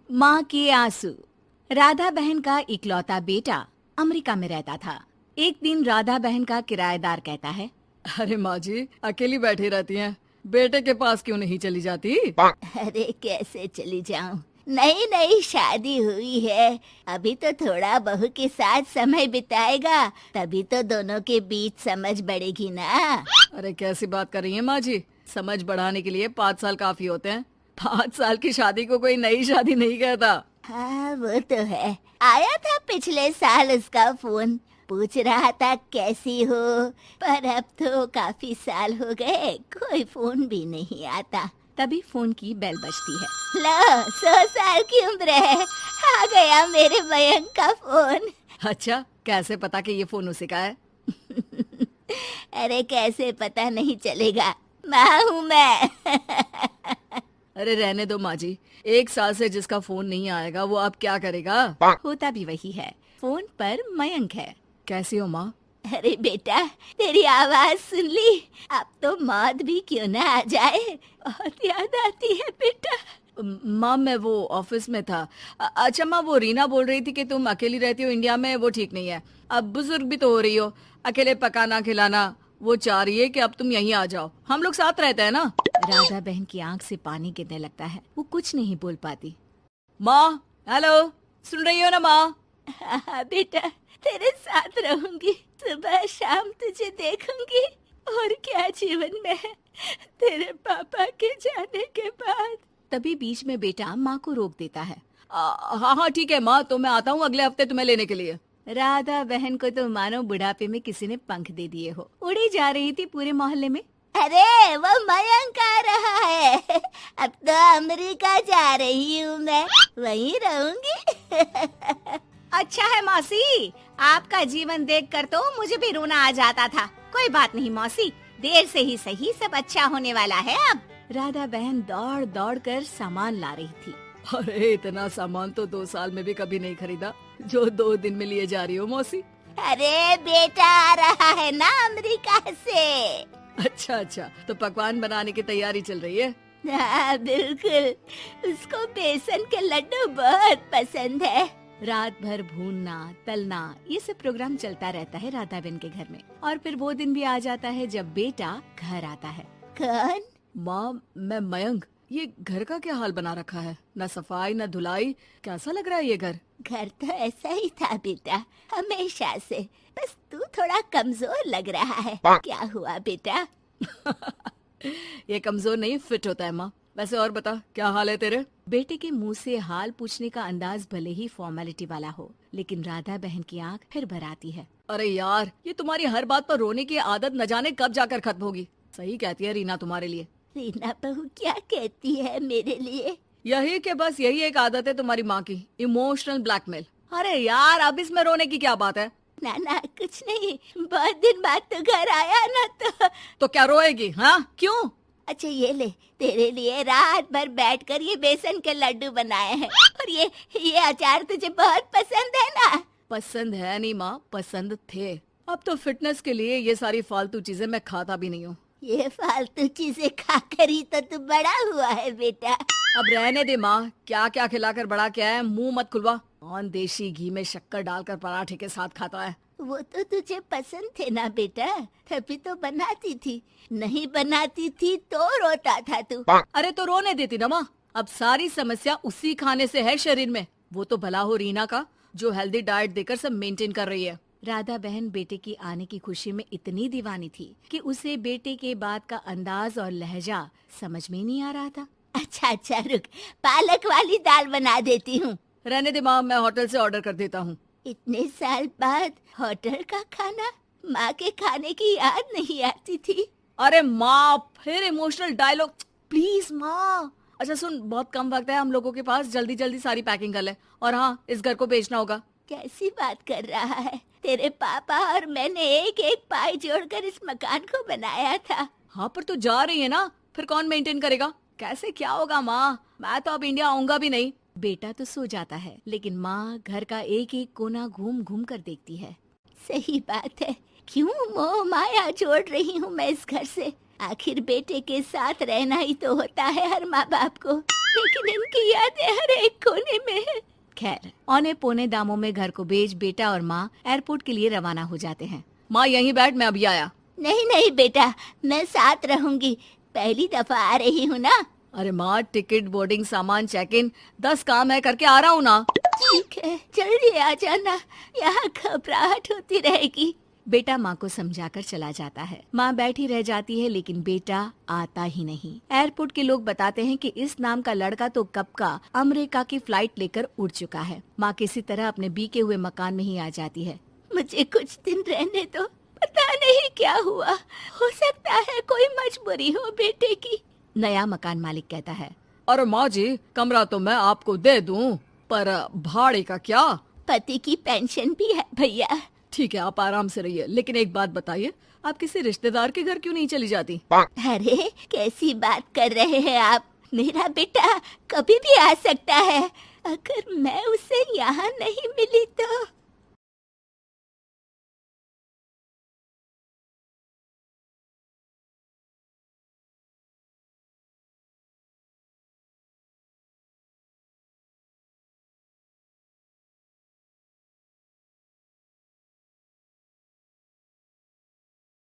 माँ के आंसू। राधा बहन का इकलौता बेटा अमेरिका में रहता था। एक दिन राधा बहन का किराएदार कहता है, अरे माँ जी अकेली बैठी रहती हैं, बेटे के पास क्यों नहीं चली जाती? अरे कैसे चली जाऊं, नई नई शादी हुई है। अभी तो थोड़ा बहू के साथ समय बिताएगा, तभी तो दोनों के बीच समझ बढ़ेगी ना। अरे कैसी बात कर रही हैं माँ जी, समझ बढ़ाने के लिए 5 साल काफी होते हैं। 5 साल की शादी को कोई नई शादी नहीं कहता। हाँ वो तो है। आया था पिछले साल उसका फोन, पूछ रहा था कैसी हो, पर अब तो काफी साल हो गए, कोई फोन भी नहीं आता। तभी फोन की बेल बजती है। लो 100 साल की उम्र है, आ गया मेरे मयंक का फोन। अच्छा, कैसे पता कि ये फोन उसी का है? अरे कैसे पता नहीं चलेगा, माँ हूँ मैं। अरे रहने दो माँ जी, 1 साल से जिसका फोन नहीं आएगा वो अब क्या करेगा? होता भी वही है। फोन पर मयंक है। कैसी हो माँ? अरे बेटा, तेरी आवाज सुन ली, अब तो मौत भी क्यों ना आ जाए, बहुत याद आती है बेटा। माँ मैं वो ऑफिस में था। अच्छा माँ, वो रीना बोल रही थी कि तुम अकेली रहती हो इंडिया में, वो ठीक नहीं है। अब बुजुर्ग भी तो हो रही हो, अकेले पकाना खिलाना, वो चाह रही है कि अब तुम यहीं आ जाओ, हम लोग साथ रहते हैं ना। राधा बहन की आंख से पानी गिरने लगता है। वो कुछ नहीं बोल पाती। माँ हेलो, सुन रही हो ना माँ? हाँ बेटा, तेरे साथ रहूंगी, सुबह शाम तुझे देखूंगी, और क्या जीवन में है तेरे पापा के जाने के बाद। तभी बीच में बेटा माँ को रोक देता है। हाँ हाँ ठीक है माँ, तो मैं आता हूँ अगले हफ्ते तुम्हें लेने के लिए। राधा बहन को तो मानो बुढ़ापे में किसी ने पंख दे दिए हो। उड़ी जा रही थी पूरे मोहल्ले में। अरे वो मयंक आ रहा है, अब तो अमेरिका जा रही हूँ मैं, वहीं रहूंगी। अच्छा है मौसी, आपका जीवन देखकर तो मुझे भी रोना आ जाता था। कोई बात नहीं मौसी, देर से ही सही, सब अच्छा होने वाला है अब। राधा बहन दौड़ दौड़ कर सामान ला रही थी। अरे इतना सामान तो 2 साल में भी कभी नहीं खरीदा जो 2 दिन में लिए जा रही हो मौसी। अरे बेटा आ रहा है ना अमेरिका से। अच्छा अच्छा, तो पकवान बनाने की तैयारी चल रही है? हाँ बिल्कुल, उसको बेसन के लड्डू बहुत पसंद है। रात भर भूनना तलना ये सब प्रोग्राम चलता रहता है राधा बहन के घर में। और फिर वो दिन भी आ जाता है जब बेटा घर आता है। कौन? माँ मैं मयंक। ये घर का क्या हाल बना रखा है, न सफाई न धुलाई, कैसा लग रहा है ये घर? घर तो ऐसा ही था बेटा, हमेशा से, बस तू थोड़ा कमजोर लग रहा है। क्या हुआ बेटा? ये कमजोर नहीं, फिट होता है माँ। वैसे और बता, क्या हाल है तेरे? बेटे के मुंह से हाल पूछने का अंदाज भले ही फॉर्मेलिटी वाला हो, लेकिन राधा बहन की आंख फिर भर आती है। अरे यार, ये तुम्हारी हर बात पर रोने की आदत न जाने कब जाकर खत्म होगी। सही कहती है रीना तुम्हारे लिए। रीना बहू क्या कहती है मेरे लिए? यही के बस यही एक आदत है तुम्हारी माँ की, इमोशनल ब्लैकमेल। अरे यार, अब इसमें रोने की क्या बात है? ना ना कुछ नहीं, बहुत दिन बाद तो घर आया ना, तो क्या रोएगी? हाँ क्यों? अच्छा ये ले, तेरे लिए रात भर बैठकर ये बेसन के लड्डू बनाए हैं, और ये अचार तुझे बहुत पसंद है ना? पसंद है नहीं माँ, पसंद थे। अब तो फिटनेस के लिए ये सारी फालतू चीजें मैं खाता भी नहीं हूँ। ये फालतू चीजें खाकर ही तो तू बड़ा हुआ है बेटा। अब रहने दे माँ, क्या क्या खिलाकर बड़ा किया है, मुंह मत खुलवा। कौन देशी घी में शक्कर डालकर पराठे के साथ खाता है? वो तो तुझे पसंद थे ना बेटा, तभी तो बनाती थी, नहीं बनाती थी तो रोता था तू। अरे तो रोने देती ना माँ, अब सारी समस्या उसी खाने से है शरीर में। वो तो भला हो रीना का, जो हेल्दी डाइट देकर सब मेंटेन कर रही है। राधा बहन बेटे की आने की खुशी में इतनी दीवानी थी कि उसे बेटे के बात का अंदाज और लहजा समझ में नहीं आ रहा था। अच्छा अच्छा रुक, पालक वाली दाल बना देती हूँ। रहने दे माँ, मैं होटल से ऑर्डर कर देता हूँ। इतने साल बाद होटल का खाना, माँ के खाने की याद नहीं आती थी। अरे माँ, फिर इमोशनल डायलॉग, प्लीज माँ। अच्छा सुन, बहुत कम वक्त है हम लोगों के पास, जल्दी जल्दी सारी पैकिंग कर ले। और हाँ, इस घर को बेचना होगा। कैसी बात कर रहा है? तेरे पापा और मैंने एक एक पाई जोड़कर इस मकान को बनाया था। हाँ पर तू जा रही है ना, फिर कौन मेंटेन करेगा? कैसे क्या होगा माँ, मैं तो अब इंडिया आऊंगा भी नहीं। बेटा तो सो जाता है, लेकिन माँ घर का एक एक कोना घूम घूम कर देखती है। सही बात है, क्यों मोह माया जोड़ रही हूँ मैं इस घर से? आखिर बेटे के साथ रहना ही तो होता है हर माँ बाप को। लेकिन इनकी यादें हर एक कोने में है। खैर, औने पौने दामों में घर को बेच बेटा और माँ एयरपोर्ट के लिए रवाना हो जाते हैं। माँ यहीं बैठ, मैं अभी आया। नहीं नहीं बेटा, मैं साथ रहूंगी, पहली दफा आ रही हूँ ना। अरे माँ, टिकट, बोर्डिंग, सामान, चेक इन, 10 काम है, करके आ रहा हूँ ना। ठीक है, जल्दी आ जाना, यहाँ घबराहट होती रहेगी। बेटा माँ को समझाकर चला जाता है। माँ बैठी रह जाती है लेकिन बेटा आता ही नहीं। एयरपोर्ट के लोग बताते हैं कि इस नाम का लड़का तो कब का अमेरिका की फ्लाइट लेकर उड़ चुका है। माँ किसी तरह अपने बीके हुए मकान में ही आ जाती है। मुझे कुछ दिन रहने दो, पता नहीं क्या हुआ, हो सकता है कोई मजबूरी हो बेटे की। नया मकान मालिक कहता है। अरे माँ जी, कमरा तो मैं आपको दे दूँ, पर भाड़े का क्या? पति की पेंशन भी है भैया। ठीक है, आप आराम से रहिए, लेकिन एक बात बताइए, आप किसी रिश्तेदार के घर क्यों नहीं चली जाती? अरे कैसी बात कर रहे हैं आप, मेरा बेटा कभी भी आ सकता है। अगर मैं उसे यहाँ नहीं मिली तो